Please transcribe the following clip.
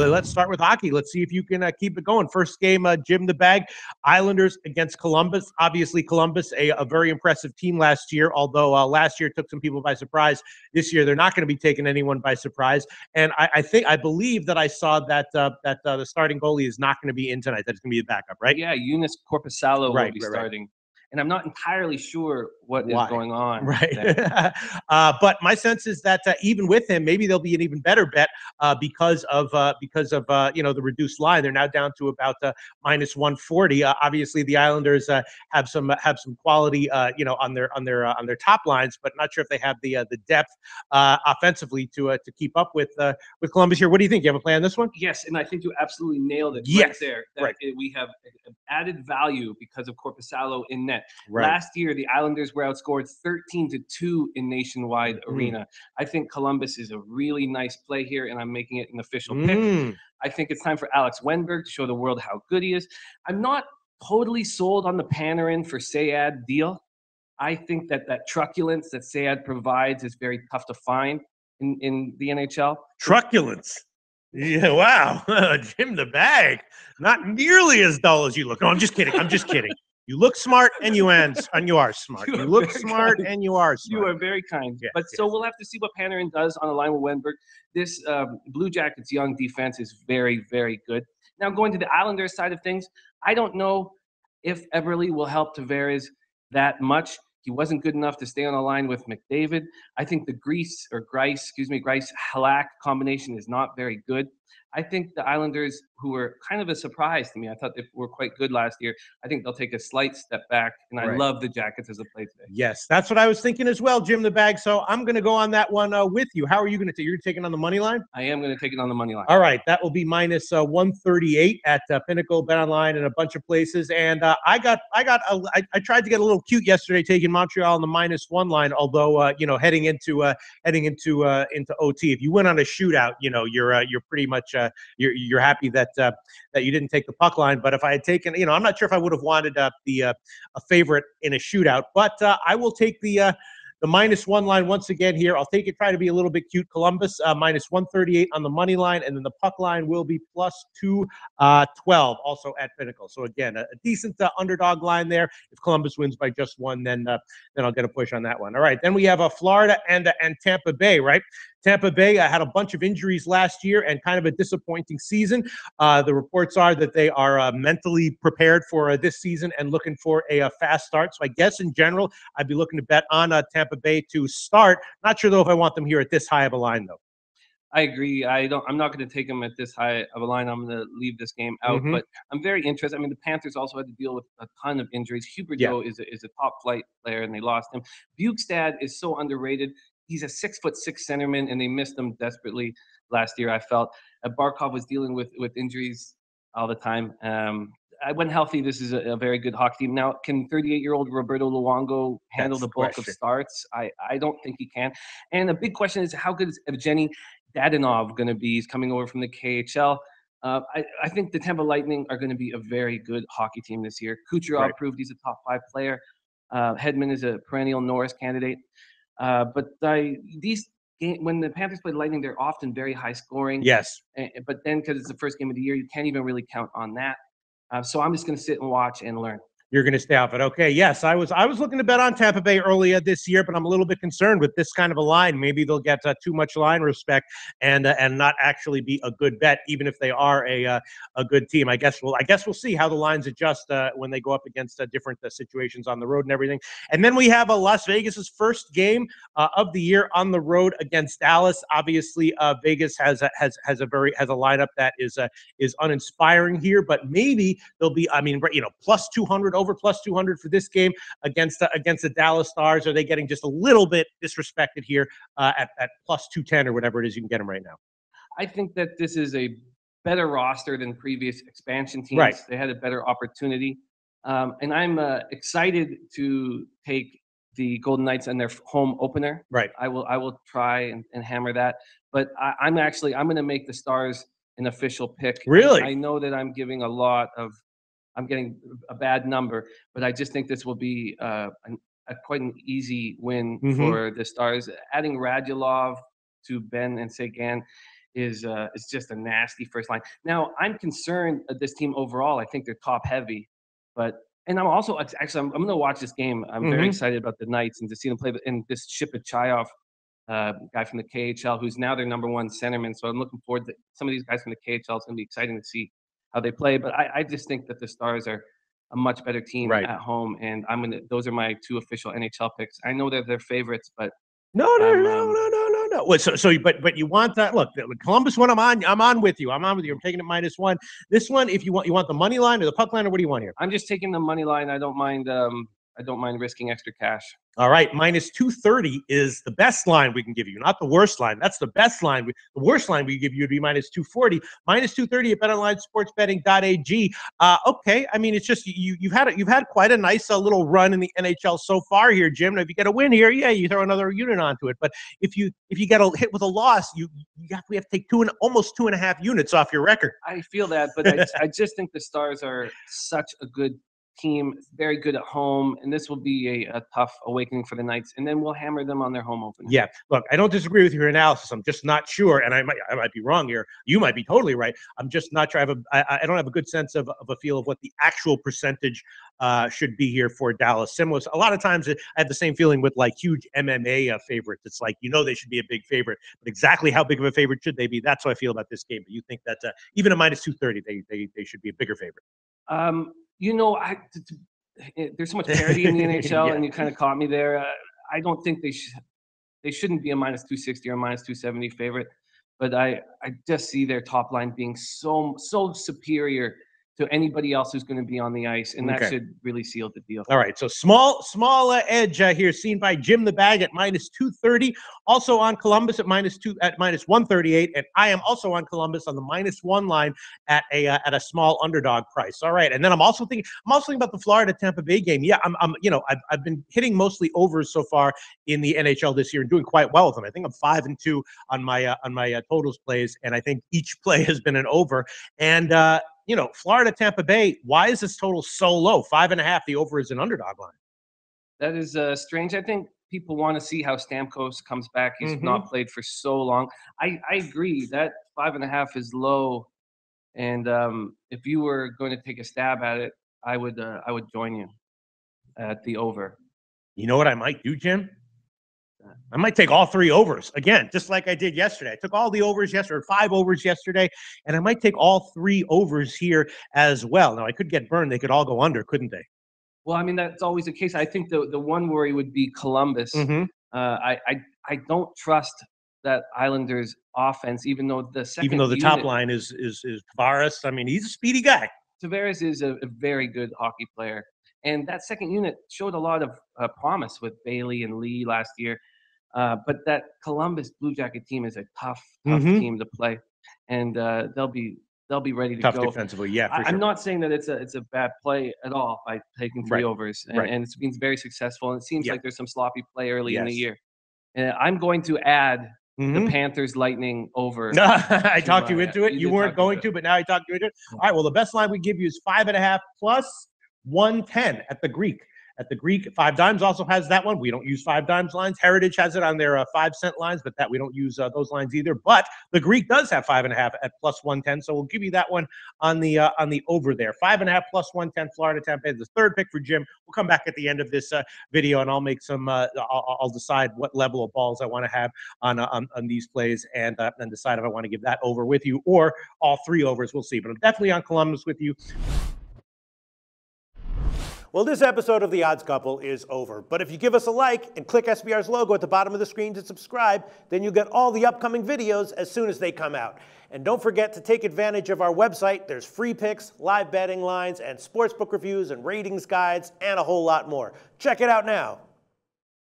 let's start with hockey. Let's see if you can keep it going. First game, Jim the Bag, Islanders against Columbus. Obviously, Columbus, a very impressive team last year, although last year took some people by surprise. This year, they're not going to be taking anyone by surprise. And I believe that I saw that the starting goalie is not going to be in tonight. That it's going to be a backup, right? Yeah, Eunice Corpusalo will be Right. starting. And I'm not entirely sure what is Why? going on. Right. there. But my sense is that even with him, maybe they'll be an even better bet because of the reduced line. They're now down to about minus 140. Obviously, the Islanders have some quality on their top lines, but not sure if they have the depth offensively to keep up with Columbus here. What do you think? You have a plan on this one? Yes, and I think you absolutely nailed it Yes, right there. right. We have added value because of Corpusalo in net. Right. Last year, the Islanders were outscored 13-2 in Nationwide Arena. I think Columbus is a really nice play here, and I'm making it an official pick. I think it's time for Alex Wenberg to show the world how good he is. I'm not totally sold on the Panarin for Sayad deal. I think that truculence that Sayad provides is very tough to find in the NHL. Truculence. Yeah, wow. Jim the Bag. Not nearly as dull as you look. No, I'm just kidding. You look smart and you are smart. You look smart and you are smart. You are very kind. Yes, So we'll have to see what Panarin does on the line with Wenberg. This Blue Jackets young defense is very, very good. Now going to the Islanders side of things, I don't know if Everly will help Tavares that much. He wasn't good enough to stay on the line with McDavid. I think the Grice-Halak combination is not very good. I think the Islanders, who were kind of a surprise to me, I thought they were quite good last year. I think they'll take a slight step back, and I love the Jackets as a play today. Yes, that's what I was thinking as well, Jim the Bag. So I'm going to go on that one with you. How are you going to take? You're taking on the money line? I am going to take it on the money line. All right, that will be minus 138 at Pinnacle, BetOnline, and a bunch of places. And I tried to get a little cute yesterday, taking Montreal on the -1 line. Although heading into OT, if you win on a shootout, you're pretty much you're happy that you didn't take the puck line. But if I had taken, I'm not sure if I would have wanted a favorite in a shootout. But I will take the -1 line once again here. I'll take it, try to be a little bit cute. Columbus minus 138 on the money line, and then the puck line will be plus 212 also at Pinnacle. So again, a decent underdog line there. If Columbus wins by just one, then I'll get a push on that one. All right, then we have Florida and Tampa Bay, right? Tampa Bay had a bunch of injuries last year and kind of a disappointing season. The reports are that they are mentally prepared for this season and looking for a fast start. So I guess in general, I'd be looking to bet on Tampa Bay to start. Not sure though if I want them here at this high of a line though. I agree. I'm not going to take them at this high of a line. I'm going to leave this game out. But I'm very interested. I mean, the Panthers also had to deal with a ton of injuries. Huberdeau is a top flight player, and they lost him. Bukestad is so underrated. He's a 6'6" centerman, and they missed him desperately last year. I felt Barkov was dealing with injuries all the time. When healthy, this is a very good hockey team. Now, can 38-year-old Roberto Luongo handle the bulk of starts? I don't think he can. And a big question is, how good is Evgeny Dadonov going to be? He's coming over from the KHL. I think the Tampa Lightning are going to be a very good hockey team this year. Kucherov proved he's a top 5 player. Hedman is a perennial Norris candidate. But when the Panthers play Lightning, they're often very high scoring. Yes. But then, because it's the first game of the year, you can't even really count on that. So I'm just going to sit and watch and learn. You're going to stay off it. Okay, yes, I was looking to bet on Tampa Bay earlier this year, but I'm a little bit concerned with this kind of a line. Maybe they'll get too much line respect and not actually be a good bet, even if they are a good team. I guess we'll see how the lines adjust when they go up against different situations on the road and everything. And then we have Las Vegas's first game of the year on the road against Dallas. Obviously, Vegas has a lineup that is uninspiring here, but maybe they'll be. I mean, plus 200. Over plus 200 for this game against the Dallas Stars. Are they getting just a little bit disrespected here at plus 210 or whatever it is you can get them right now? I think that this is a better roster than previous expansion teams. Right. They had a better opportunity. And I'm excited to take the Golden Knights on their home opener. Right. I will try and hammer that. But I'm going to make the Stars an official pick. Really? I know that I'm getting a bad number, but I just think this will be quite an easy win for the Stars. Adding Radulov to Ben and Sagan is just a nasty first line. Now, I'm concerned at this team overall. I think they're top heavy, and I'm also actually I'm going to watch this game. I'm very excited about the Knights and to see them play. And this Shipachayev guy from the KHL, who's now their #1 centerman. So I'm looking forward to some of these guys from the KHL. It's going to be exciting to see how they play. But I just think that the Stars are a much better team at home, and those are my 2 official NHL picks. I know they're their favorites, but no. Wait, but you want that? Look, Columbus one. I'm on with you. I'm taking it -1. This one, if you want the money line or the puck line, or what do you want here? I'm just taking the money line. I don't mind risking extra cash. All right, -230 is the best line we can give you, not the worst line. That's the best line. The worst line we give you would be -240. -230 at BetOnlineSportsBetting.ag. Okay, I mean, it's just you've had quite a nice little run in the NHL so far here, Jim. Now, if you get a win here, yeah, you throw another unit onto it. But if you get a hit with a loss, we have to take almost 2.5 units off your record. I feel that, but I just think the Stars are such a good team, very good at home, and this will be a tough awakening for the Knights, and then we'll hammer them on their home opener. Yeah, look, I don't disagree with your analysis. I'm just not sure, and I might be wrong here. You might be totally right. I'm just not sure. I don't have a good sense of a feel of what the actual percentage should be here for Dallas. Similar, a lot of times I have the same feeling with like huge MMA favorites. It's like, they should be a big favorite, but exactly how big of a favorite should they be? That's how I feel about this game. But you think that even a -230, they should be a bigger favorite? There's so much parity in the NHL, and you kind of caught me there. I don't think they shouldn't be a -260 or -270 favorite, but I just see their top line being so superior to anybody else who's going to be on the ice, and that should really seal the deal. All right, so small edge here, seen by Jim the Bag at -230. Also on Columbus at -138, and I am also on Columbus on the -1 line at a small underdog price. All right, and then I'm also thinking about the Florida Tampa Bay game. Yeah, I've been hitting mostly overs so far in the NHL this year and doing quite well with them. I think I'm 5-2 on my totals plays, and I think each play has been an over. And Florida, Tampa Bay, why is this total so low? 5.5, the over is an underdog line. That is strange. I think people want to see how Stamkos comes back. He's not played for so long. I agree that 5.5 is low. And if you were going to take a stab at it, I would join you at the over. You know what I might do, Jim? I might take all 3 overs again, just like I did yesterday. I took all the overs yesterday, 5 overs yesterday, and I might take all 3 overs here as well. Now, I could get burned. They could all go under, couldn't they? Well, I mean, that's always the case. I think the one worry would be Columbus. I don't trust that Islanders offense, even though the top line is Tavares. I mean, he's a speedy guy. Tavares is a very good hockey player. And that second unit showed a lot of promise with Bailey and Lee last year. But that Columbus Blue Jacket team is a tough team to play, and they'll be ready to go. Tough defensively, yeah. For sure. I'm not saying that it's a bad play at all by taking 3 overs, and it's been very successful. And it seems like there's some sloppy play early in the year. And I'm going to add the Panthers Lightning over. I talked you into it. You weren't going to, but now I talked you into it. All right. Well, the best line we give you is 5.5 plus 110 at the Greek. At the Greek, 5 Dimes also has that one. We don't use 5 Dimes lines. Heritage has it on their 5-cent lines, but we don't use those lines either. But the Greek does have 5.5 at plus 110, so we'll give you that one on the over there. 5.5 plus 110. Florida Tampa. The third pick for Jim. We'll come back at the end of this video, and I'll make some. I'll decide what level of balls I want to have on these plays, and decide if I want to give that over with you or all 3 overs. We'll see. But I'm definitely on Columbus with you. Well, this episode of The Odds Couple is over. But if you give us a like and click SBR's logo at the bottom of the screen to subscribe, then you'll get all the upcoming videos as soon as they come out. And don't forget to take advantage of our website. There's free picks, live betting lines, and sportsbook reviews and ratings guides, and a whole lot more. Check it out now.